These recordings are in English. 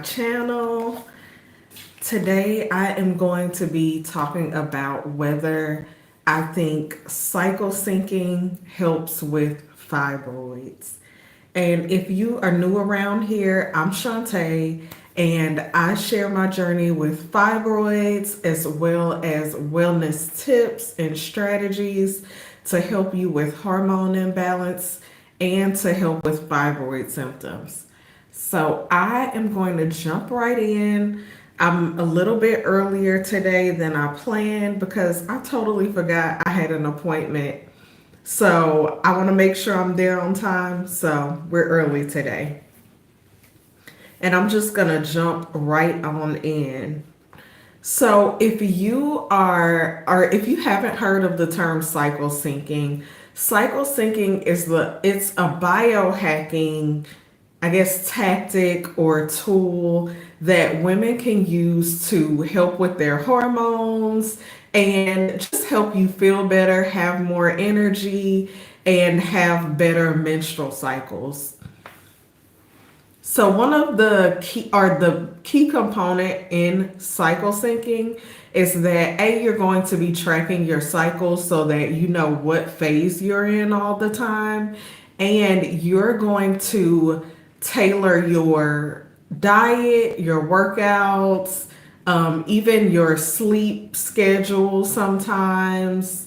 channel. Today I am going to be talking about whether I think cycle syncing helps with fibroids. And if you are new around here, I'm Shantae, and I share my journey with fibroids as well as wellness tips and strategies to help you with hormone imbalance and to help with fibroid symptoms. So I am going to jump right in. I'm a little bit earlier today than I planned because I totally forgot I had an appointment. So I want to make sure I'm there on time. So we're early today. And I'm just going to jump right on in. So if you are, or if you haven't heard of the term cycle syncing it's a biohacking, I guess, tactic or tool that women can use to help with their hormones and just help you feel better, have more energy, and have better menstrual cycles. So one of the key component in cycle syncing is that you're going to be tracking your cycles so that you know what phase you're in all the time, and you're going to tailor your diet, your workouts, even your sleep schedule sometimes,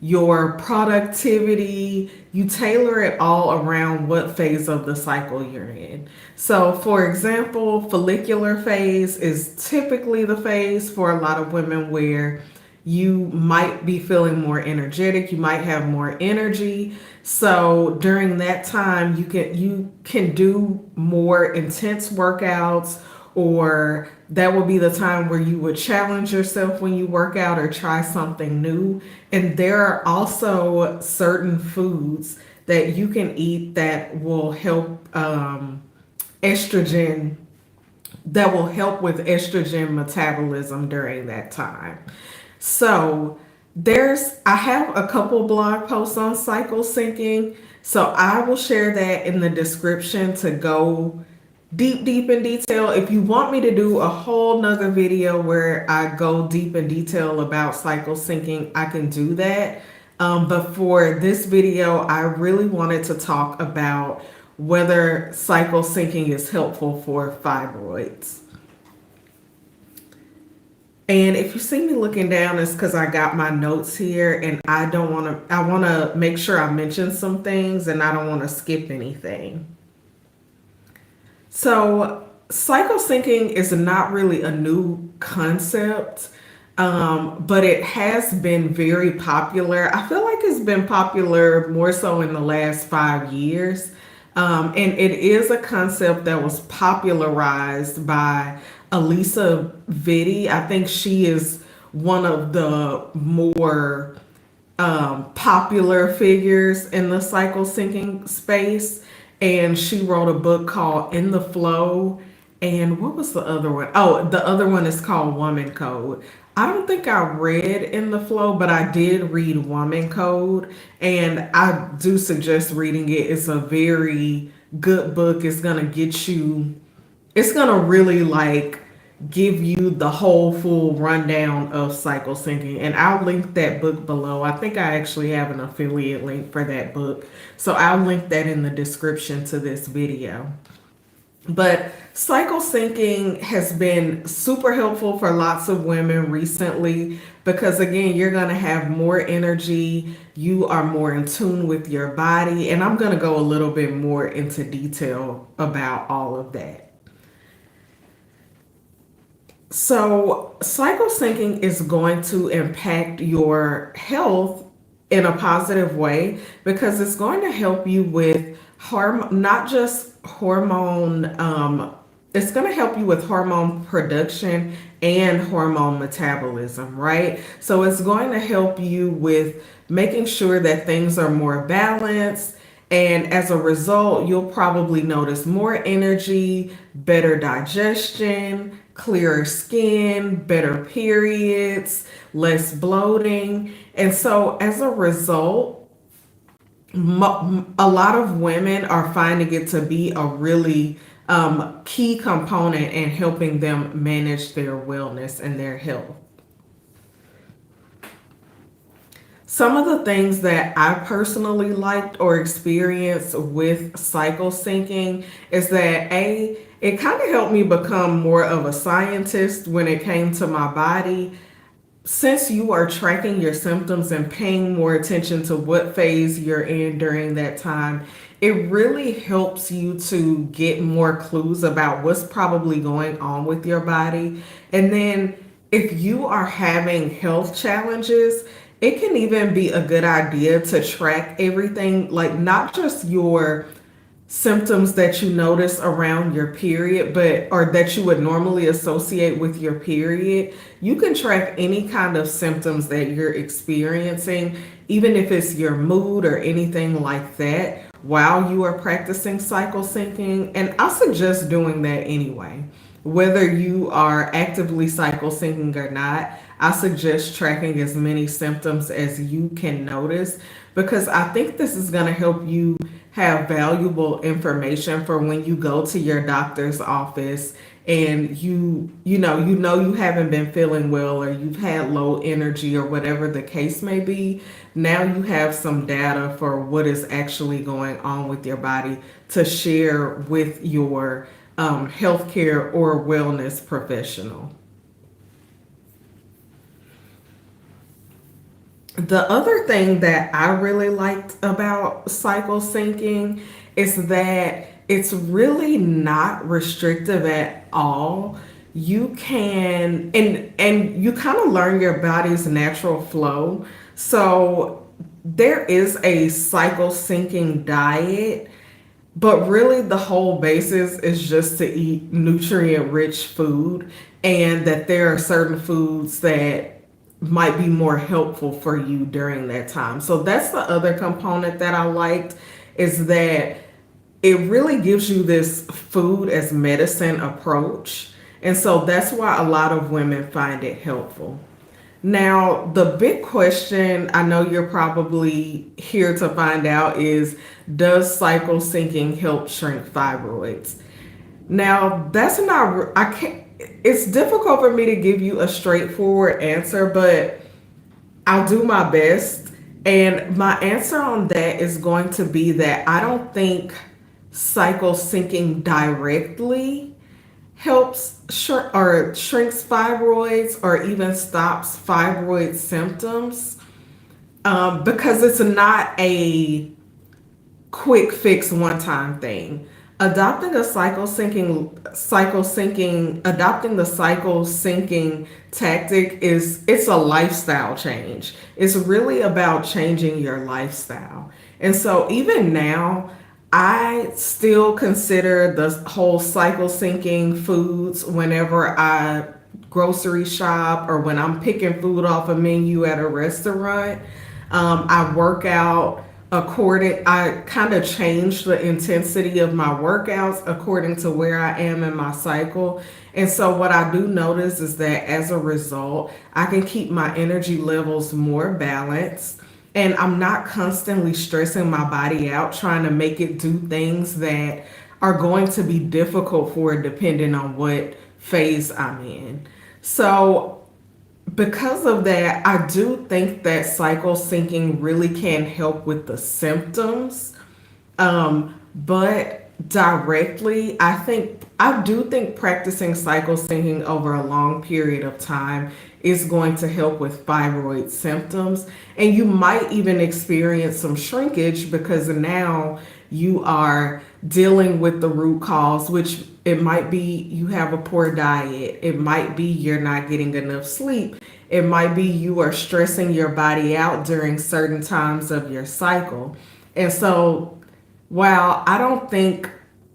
your productivity. You tailor it all around what phase of the cycle you're in. So, for example, follicular phase is typically the phase for a lot of women where you might be feeling more energetic, you might have more energy. So during that time, you can do more intense workouts, or that will be the time where you would challenge yourself when you work out or try something new. And there are also certain foods that you can eat that will help estrogen that will help with estrogen metabolism during that time. So I have a couple blog posts on cycle syncing. So I will share that in the description to go deep in detail. If you want me to do a whole nother video where I go deep in detail about cycle syncing, I can do that. But for this video, I really wanted to talk about whether cycle syncing is helpful for fibroids. And if you see me looking down, it's because I got my notes here and I want to make sure I mention some things and I don't want to skip anything. So cycle syncing is not really a new concept, but it has been very popular. I feel like it's been popular more so in the last 5 years. And it is a concept that was popularized by Elisa Vitti. I think she is one of the more popular figures in the cycle syncing space. And she wrote a book called In the Flow. And what was the other one? Oh, the other one is called Woman Code. I don't think I read In the Flow, but I did read Woman Code. And I do suggest reading it. It's a very good book. It's going to really give you the whole full rundown of cycle syncing. And I'll link that book below. I think I actually have an affiliate link for that book. So I'll link that in the description to this video. But cycle syncing has been super helpful for lots of women recently because, again, you're going to have more energy. You are more in tune with your body. And I'm going to go a little bit more into detail about all of that. So cycle syncing is going to impact your health in a positive way because it's going to help you with not just hormone, it's going to help you with hormone production and hormone metabolism, right? So it's going to help you with making sure that things are more balanced. And as a result, you'll probably notice more energy, better digestion, clearer skin, better periods, less bloating. And so as a result, a lot of women are finding it to be a really key component in helping them manage their wellness and their health. Some of the things that I personally liked or experienced with cycle syncing is that it kind of helped me become more of a scientist when it came to my body. Since you are tracking your symptoms and paying more attention to what phase you're in during that time, it really helps you to get more clues about what's probably going on with your body. And then if you are having health challenges, it can even be a good idea to track everything, like not just your symptoms that you notice around your period, but or that you would normally associate with your period. You can track any kind of symptoms that you're experiencing, even if it's your mood or anything like that, while you are practicing cycle syncing. And I suggest doing that anyway. Whether you are actively cycle syncing or not, I suggest tracking as many symptoms as you can notice, because I think this is going to help you have valuable information for when you go to your doctor's office and you know you haven't been feeling well, or you've had low energy, or whatever the case may be. Now you have some data for what is actually going on with your body to share with your healthcare or wellness professional. The other thing that I really liked about cycle syncing is that it's really not restrictive at all. You can and you kind of learn your body's natural flow. So there is a cycle syncing diet, but really, the whole basis is just to eat nutrient rich food, and that there are certain foods that might be more helpful for you during that time. So, that's the other component that I liked, is that it really gives you this food as medicine approach. And so, that's why a lot of women find it helpful. Now, the big question I know you're probably here to find out is, does cycle syncing help shrink fibroids? Now, that's not, I can't, it's difficult for me to give you a straightforward answer, but I'll do my best. And my answer on that is going to be that I don't think cycle syncing directly helps or shrinks fibroids or even stops fibroid symptoms, because it's not a quick fix one time thing. Adopting a adopting the cycle syncing tactic it's a lifestyle change. It's really about changing your lifestyle. And so even now, I still consider the whole cycle syncing foods whenever I grocery shop or when I'm picking food off a menu at a restaurant. I work out I kind of change the intensity of my workouts according to where I am in my cycle. And so what I do notice is that as a result, I can keep my energy levels more balanced, and I'm not constantly stressing my body out trying to make it do things that are going to be difficult for it depending on what phase I'm in. So because of that, I do think that cycle syncing really can help with the symptoms. But directly, I do think practicing cycle syncing over a long period of time is going to help with fibroid symptoms. And you might even experience some shrinkage because now you are dealing with the root cause, which it might be you have a poor diet. It might be you're not getting enough sleep. It might be you are stressing your body out during certain times of your cycle. And so while I don't think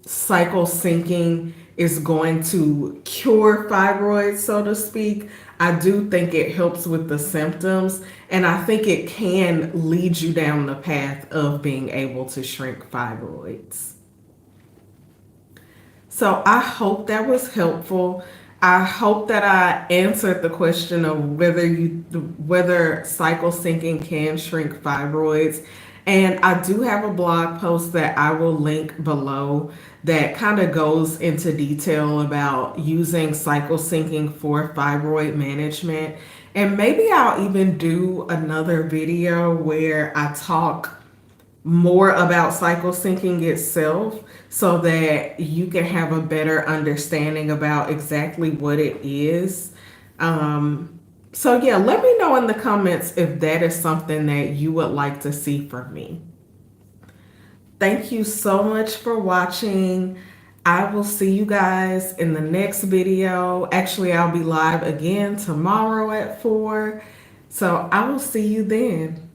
cycle syncing is going to cure fibroids, so to speak, I do think it helps with the symptoms, and I think it can lead you down the path of being able to shrink fibroids. So I hope that was helpful. I hope that I answered the question of whether cycle syncing can shrink fibroids. And I do have a blog post that I will link below that kind of goes into detail about using cycle syncing for fibroid management. And maybe I'll even do another video where I talk more about cycle syncing itself so that you can have a better understanding about exactly what it is. So, yeah, let me know in the comments if that is something that you would like to see from me. Thank you so much for watching. I will see you guys in the next video. Actually, I'll be live again tomorrow at 4. So I will see you then.